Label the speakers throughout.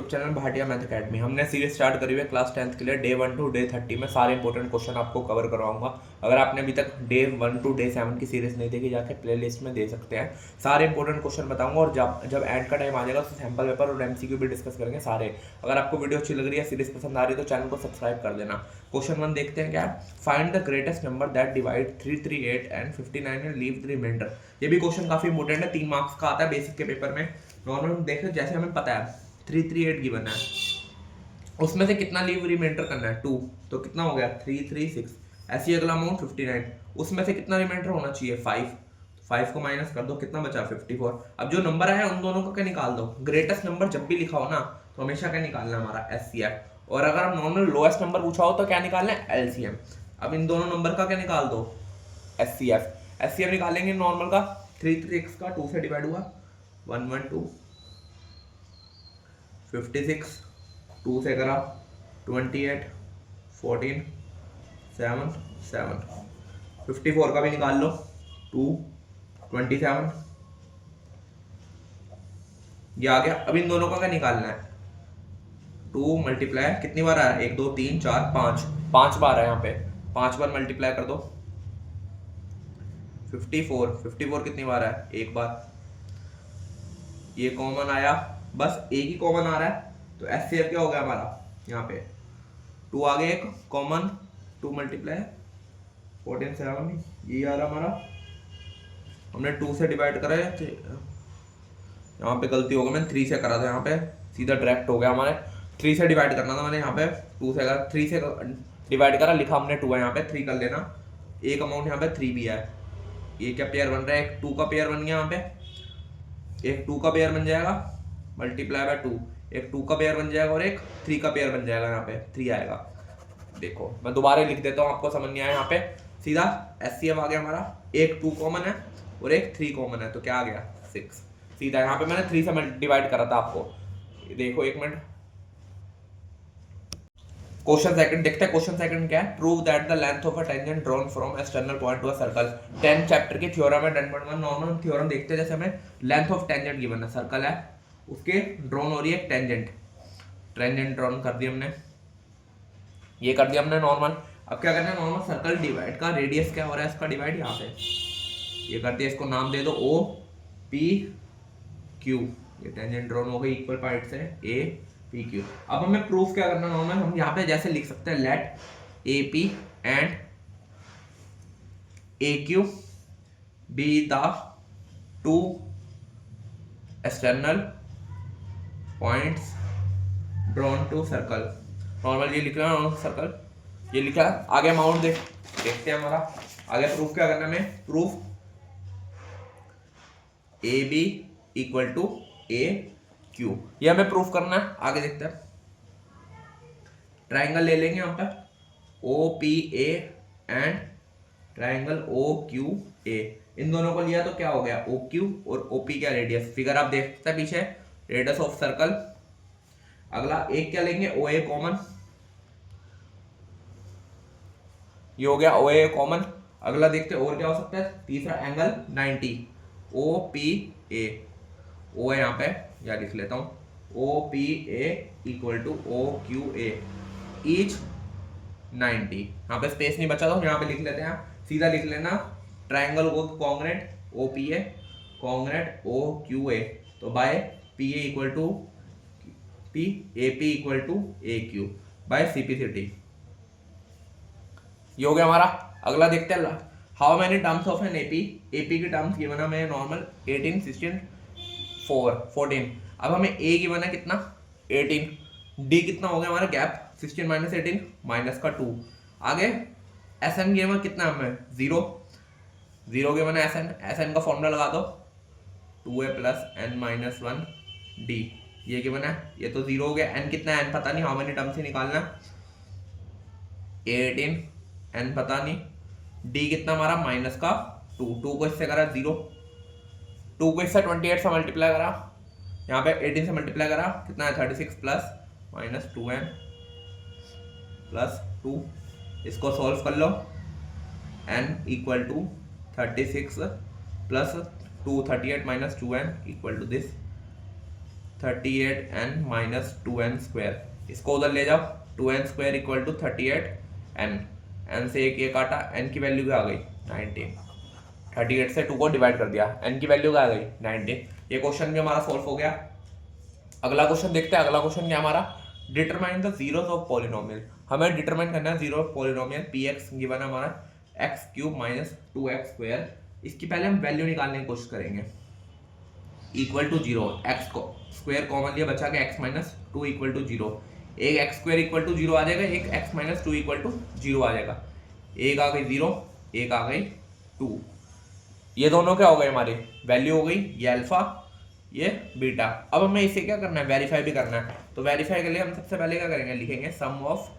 Speaker 1: YouTube channel Bhatia math academy. हमने series start करी हुई है क्लास 10th के लिए। डे 1 टू डे 30 में सारे इंपॉर्टेंट क्वेश्चन आपको कवर करवाऊंगा। अगर आपने अभी तक डे 1 टू डे 7 की सीरीज नहीं देखी, जाके प्लेलिस्ट में दे सकते हैं। सारे इंपॉर्टेंट क्वेश्चन बताऊंगा और जब एंड का टाइम आ जाएगा तो सैम्पल पेपर और एमसीक्यू भी डिस्कस करेंगे सारे। अगर आपको वीडियो अच्छी लग रही है, सीरीज पसंद आ रही है तो चैनल को सब्सक्राइब कर देना। क्वेश्चन 1 देखते हैं क्या। Find the greatest number that divide 338 and 59 and leave the remainder. ये भी क्वेश्चन काफी इंपॉर्टेंट है, 3 मार्क्स का आता है बेसिक के पेपर में। नॉर्मल देखें, जैसे हमें पता है 338 गिवन है, उसमें से कितना लीव रिमाइंडर करना है 2, तो कितना हो गया 336। ऐसे ही अगला अमाउंट 59, उसमें से कितना रिमाइंडर होना चाहिए 5, 5 को माइनस कर दो, कितना बचा 54। अब जो नंबर है उन दोनों का क्या निकाल दो। ग्रेटेस्ट नंबर जब भी लिखा हो ना तो हमेशा क्या निकालना है हमारा एचसीएफ, और अगर हम नॉर्मल लोएस्ट नंबर पूछा हो तो क्या निकालना है एलसीएम। अब इन दोनों नंबर का क्या निकाल दो एचसीएफ। एचसीएफ निकालेंगे नॉर्मल का 336 का 2 से डिवाइड हुआ 112, 56 2 से करा 28, 14, 7, 7, 54 का भी निकाल लो 2, 27, ये आ गया। अब इन दोनों का क्या निकालना है 2 मल्टीप्लाई कितनी बार आया 1 2 3 4 5, 5 बार है यहाँ पे, 5 बार मल्टीप्लाई कर दो 54, 54 कितनी बार है एक बार, ये कॉमन आया, बस एक ही कॉमन आ रहा है तो एचसीएफ क्या हो गया हमारा यहाँ पे 2 आ गया एक कॉमन, 2 मल्टीप्लाई 14 7, ये आ रहा हमारा। हमने 2 से डिवाइड करा है, यहाँ पे गलती हो गई, मैंने 3 से करा था, यहाँ पे सीधा डायरेक्ट हो गया हमारे। 3 से डिवाइड करना था मैंने, यहाँ पे 2 से करा, 3 से डिवाइड करा, लिखा हमने 2 है, यहाँ पे 3 कर लेना। एक अमाउंट यहाँ पे 3 भी है, ये क्या पेयर बन रहा है, एक 2 का पेयर बन गया यहाँ पे, एक 2 का पेयर बन जाएगा मल्टीप्लाई बाय 2, एक 2 का पेयर बन जाएगा और एक 3 का पेयर बन जाएगा, यहाँ पे 3 आएगा। देखो मैं दोबारा लिख देता हूँ, आपको समझ नहीं आया, यहाँ पे सीधा एचसीएफ आ गया हमारा, एक 2 कॉमन है और एक 3 कॉमन है, तो क्या आ गया 6। सीधा यहाँ पे मैंने 3 से डिवाइड करा था आपको। देखो एक मिनट, क्वेश्चन सेकंड देखते हैं। क्वेश्चन सेकंड क्या है, prove that the length of a tangent drawn from external point to a circle. 10 chapter की थ्योरम है 10.1। नॉर्मल थ्योरम देखते हैं, जैसे हमें लेंथ ऑफ टेंजेंट गिवन है, सर्कल है, उसके ड्रॉन हो रही है टेंजेंट, टेंजेंट ड्रॉन कर दी हमने, ये कर दिया हमने नॉर्मल। अब क्या करना है, नॉर्मल सर्कल डिवाइड का रेडियस क्या हो रहा है इसका डिवाइड, यहाँ पे ये कर दिया, इसको नाम दे दो ओ पी क्यू, ये टेंजेंट ड्रॉन हो गई इक्वल पार्ट से ए पी क्यू। अब हमें प्रूफ क्या करना है, नॉर्मल हम यहाँ पे जैसे लिख सकते हैं, let A P and A Q be the 2 external points drawn to circle. Normal ये लिख रहा है सर्कल, ये लिखा है। आगे अमाउंट देखते हैं हमारा आगे प्रूफ क्या करना है हमें, proof A B equal to A Q, ये हमें प्रूफ करना है। आगे देखते हैं, ट्राइंगल ले लेंगे यहाँ पर O P A and triangle O Q A, इन दोनों को लिया तो क्या हो गया ओ क्यू और ओ पी क्या रेडियस, फिगर आप देख सकते हैं पीछे, रेडियस ऑफ सर्कल। अगला एक क्या लेंगे ओ ए कॉमन, ये हो गया ओ ए कॉमन। अगला देखते हैं और क्या हो सकता है, तीसरा एंगल 90 ओ पी ए, ओ है यहाँ पे, या लिख लेता हूँ O P A equal to O Q A, each 90। यहाँ पे स्पेस नहीं बचा तो यहाँ पे लिख लेते हैं, सीधा लिख लेना ट्राइंगल को congruent O P A congruent O Q A, तो by P A equal to P A P equal to A Q by C P C T, ये हो गया हमारा। अगला देखते हैं, how many terms of an AP, AP की terms given है हमें नॉर्मल 18 16 4 14। अब हमें ए गिवन है कितना 18, डी कितना हो गया हमारा गैप 16 माइनस 18 माइनस का 2। आगे एस एन गिवन कितना हमें 0, 0 गिवन है एस एन, एस एन का फॉर्मूला लगा दो 2a plus N minus 1 D, ये गिवन है, ये तो 0 हो गया। एन कितना है, एन पता नहीं, हाउ मेनी टर्म्स से निकालना, 18 एन पता नहीं, डी कितना हमारा माइनस का 2, 2 को इससे करा 0, 2 को इससे 28 से मल्टीप्लाई करा, यहाँ पे 18 से मल्टीप्लाई करा, कितना है 36 प्लस माइनस 2n प्लस 2, इसको सॉल्व कर लो, n equal to 36 plus 2 38 minus 2n equal to this 38n minus 2n square, इसको उधर ले जाओ, 2n square equal to 38n, n से एक ये काटा, n की वैल्यू क्या आ गई 19, 38 से 2 को डिवाइड कर दिया, n की वैल्यू क्या आ गई 19। ये क्वेश्चन भी हमारा सॉल्व हो गया। अगला क्वेश्चन देखते हैं। अगला क्वेश्चन क्या हमारा, determine the zeros of polynomial. हमें डिटरमाइन करना है zero of polynomial, P x given है हमारा x cube minus 2x square. इसकी पहले हम वैल्यू निकालने की कोशिश करेंगे, इक्वल टू जीरो, एक्स को स्क्वायर कॉमन लिया, बचा के x minus 2 equal to zero, एक x square equal to zero आ जाएगा, एक x minus 2 equal to zero आ जाएगा, एक आ गई जीरो, एक आ गई 2, ये दोनों क्या हो गए हमारी वैल्यू हो गई, ये अल्फा ये बीटा। अब हमें इसे क्या करना है, वेरीफाई भी करना है। तो वेरीफाई के लिए हम सबसे पहले क्या करेंगे, लिखेंगे सम ऑफ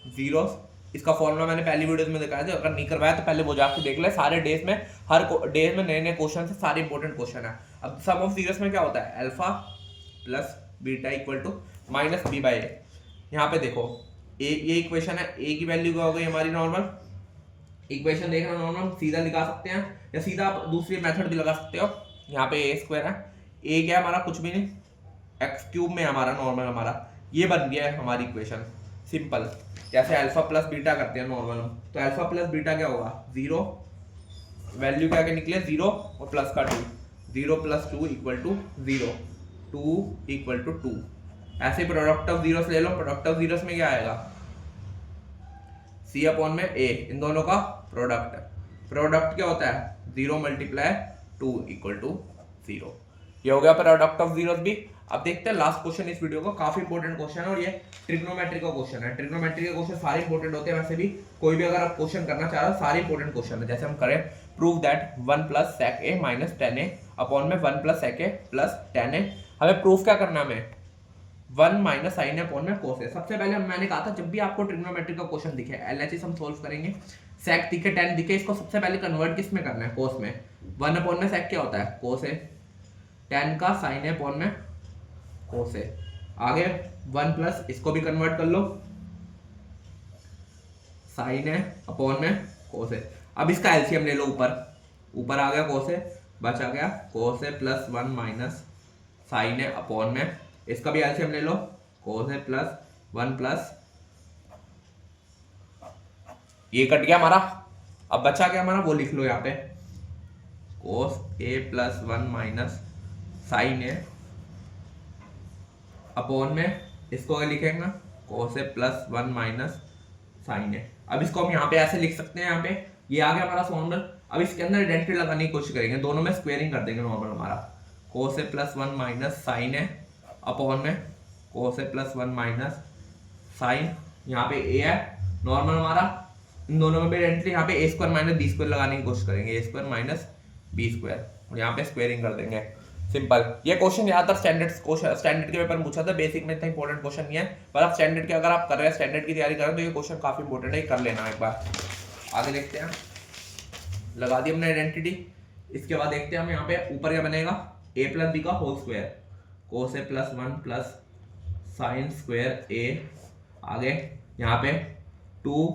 Speaker 1: जीरोस। इसका फॉर्मूला मैंने पहली वीडियोस में दिखाया था, अगर नहीं करवाया तो पहले वो जाके देख ले, सारे डेज में हर डेज में नए नए क्वेश्चन है, सारे इंपॉर्टेंट क्वेश्चन है। अब सम ऑफ जीरोस में क्या होता है, alpha plus beta equal to minus b by a. यहाँ पे देखो ये इक्वेशन है, ए की वैल्यू क्या हो गई हमारी नॉर्मल इक्वेशन, देखना नॉर्मल सीधा लिखा सकते हैं या सीधा आप दूसरी मेथड भी लगा सकते हो। यहाँ पे ए स्क्वायर है, ए क्या है हमारा कुछ भी नहीं, एक्स क्यूब में हमारा नॉर्मल हमारा ये बन गया है हमारी इक्वेशन सिंपल। जैसे अल्फा प्लस बीटा करते हैं नॉर्मल, तो अल्फा प्लस बीटा क्या होगा, जीरो, वैल्यू क्या के निकले जीरो और प्लस का 2, 0 plus 2 equal to 0, 2 equal to 2। ऐसे प्रोडक्ट ऑफ जीरोस ले लो, प्रोडक्ट ऑफ जीरोस में क्या आएगा, सी अपॉन में ए, इन दोनों का प्रोडक्ट। प्रोडक्ट क्या होता है, 0 मल्टीप्लाई 2 इक्वल टू 0। ये हो गया प्रोडक्ट ऑफ जीरोस भी। अब देखते हैं लास्ट क्वेश्चन इस वीडियो का, काफी इंपॉर्टेंट क्वेश्चन है और ये ट्रिग्नोमेट्री का क्वेश्चन है। ट्रिग्नोमेट्री के क्वेश्चन सारे इंपॉर्टेंट होते हैं, वैसे भी कोई भी अगर आप क्वेश्चन करना चाह रहे हो सारे इंपॉर्टेंट क्वेश्चन है। जैसे हम करें prove that 1 plus sec A minus 10a upon में 1 प्लस सेक ए प्लस 10a। हमें प्रूफ क्या करना है, 1 माइनस साइन ए अपॉन में कोस ए। सबसे पहले मैंने कहा था जब भी आपको ट्रिग्नोमेट्री का क्वेश्चन दिखे, एलएचएस हम सोल्व करेंगे, सेक दिखे 10 दिखे, इसको सबसे पहले कन्वर्ट किस में करना है, कोस में। 1 अपॉन में सेक क्या होता है, कोस ए, 10 का साइन ए अपॉन में कोस ए। आगे 1 प्लस इसको भी कन्वर्ट कर लो, साइन ए अपॉन में कोस ए। अब इसका एलसीएम ले लो, ऊपर आ गया कोस ए, बचा गया कोस ए प्लस 1 माइनस साइन ए अपॉन में, इसका भी एलसीएम ले लो, कोस ए प्लस 1 प्लस, ये कट गया हमारा। अब बचा गया हमारा, वो लिख लो यहाँ पे, कोस ए प्लस 1 माइनस साइन ए अपॉन में, इसको लिखेंगे कोस ए प्लस 1 माइनस साइन ए। अब इसको हम यहाँ पे ऐसे लिख सकते हैं, यहाँ पे ये आ गया हमारा फॉर्मूला। अब इसके अंदर आइडेंटिटी लगाने की कोशिश करेंगे, दोनों में स्क्वेयरिंग कर देंगे नॉर्मल हमारा, कोस ए प्लस 1 माइनस साइन ए अपॉन में कोस ए प्लस 1 माइनस साइन, यहाँ पे ए है नॉर्मल हमारा, इन दोनों में भी आइडेंटिटी, यहाँ पे ए स्क्वायर माइनस बी स्क्वायर लगाने की कोशिश करेंगे, ए स्क्वायर माइनस बी स्क्वायर, और यहाँ पे स्क्वेयरिंग कर देंगे सिंपल। ये क्वेश्चन ज्यादातर स्टैंडर्ड के पेपर में पूछा था, बेसिक में इतना इंपॉर्टेंट क्वेश्चन नहीं है, पर आप स्टैंडर्ड के अगर आप कर रहे हैं, स्टैंडर्ड की तैयारी कर रहे हैं तो ये क्वेश्चन काफी इंपॉर्टेंट है, कर लेना एक बार। आगे देखते हैं, लगा दी हमने आइडेंटिटी। इसके बाद देखते हैं हम यहाँ पे ऊपर क्या बनेगा, ए प्लस बी का होल स्क्वायर, कोस ए प्लस 1 प्लस साइन स्क्वायर ए। आगे यहाँ पे 2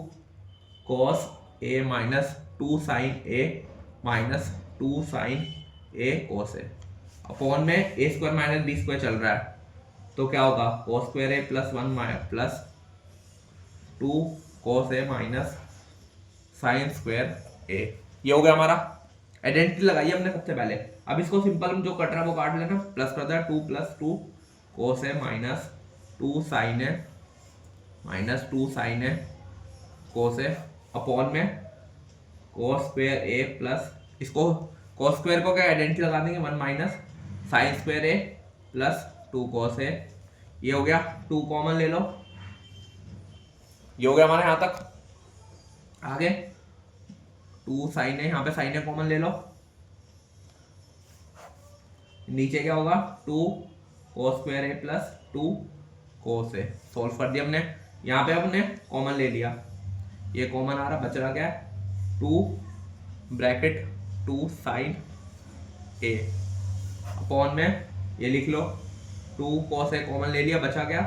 Speaker 1: कोस ए माइनस 2 साइन ए माइनस 2 साइन ए कोस ए अपॉन में ए स्क्वायर माइनस बी स्क्वायर चल रहा है, तो क्या होगा, कोस स्क्वायर ए प्लस 1 प्लस 2 कोस ए माइनस साइन स्क्वायर ए। ये हो गया हमारा, आइडेंटिटी लगाई हमने सबसे पहले। अब इसको सिंपल जो कट रहा है वो काट लेना, प्लस कर दे 2 प्लस 2 कोस ए माइनस 2 साइन ए माइनस 2 साइन ए कोस ए अपॉन में कोस स्क्वायर ए प्लस, इसको कोस स्क्वायर को क्या आइडेंटिटी लगा देंगे, 1 माइनस साइन स्क्वायर ए प्लस 2 कोस ए। ये हो गया, 2 कॉमन ले लो, ये हो गया हमारे यहां तक। आगे 2 साइन ए, यहाँ पे साइन ए कॉमन ले लो, नीचे क्या होगा 2 कोस स्क्वायर ए प्लस 2 कोस ए। सोल्व कर दिया हमने, यहाँ पे हमने कॉमन ले लिया, ये कॉमन आ रहा, बच रहा क्या है 2 ब्रैकेट 2 साइन ए अपॉन में, ये लिख लो 2 कोस ए कॉमन ले लिया, बचा क्या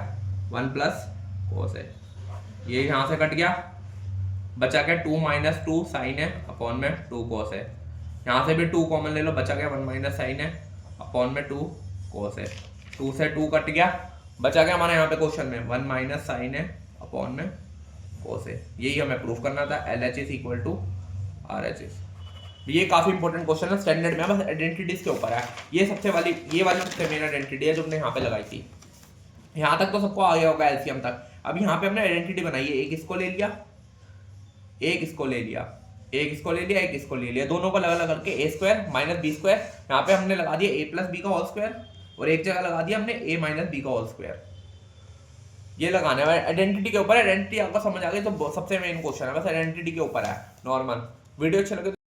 Speaker 1: 1 प्लस कोस ए। ये यहाँ से कट गया, बचा क्या 2 माइनस 2 साइन ए अपॉन में 2 कोस ए। यहाँ से भी 2 कॉमन ले लो, बचा क्या 1 माइनस साइन ए अपॉन में 2 कोस ए। 2 से 2 कट गया, बचा गया हमारे यहाँ पे क्वेश्चन में 1 माइनस साइन है अपॉन में कोस है। यही हमें प्रूफ करना था, LHS इक्वल टू RHS। ये काफी इंपॉर्टेंट क्वेश्चन है स्टैंडर्ड में, बस आइडेंटिटीज के ऊपर है। ये वाली सबसे मेन आइडेंटिटी है जो हमने यहाँ पे लगाई थी। यहाँ तक तो सबको आ गया होगा एलसीएम तक। अब यहाँ पे हमने आइडेंटिटी बनाई है, एक इसको ले लिया, एक इसको ले लिया, एक इसको ले लिया, एक इसको ले लिया, दोनों को अलग अलग करके ए स्क्वायर माइनस बी स्क्वायर, यहाँ पे हमने लगा दिया ए प्लस बी का होल स्क्वायर, और एक जगह लगा दिया हमने ए माइनस बी का होल स्क्वायर। ये लगाना है आइडेंटिटी के ऊपर। आइडेंटिटी आपको समझ आ गई तो सबसे मेन क्वेश्चन है, बस आइडेंटिटी के ऊपर है नॉर्मल। वीडियो अच्छा लगे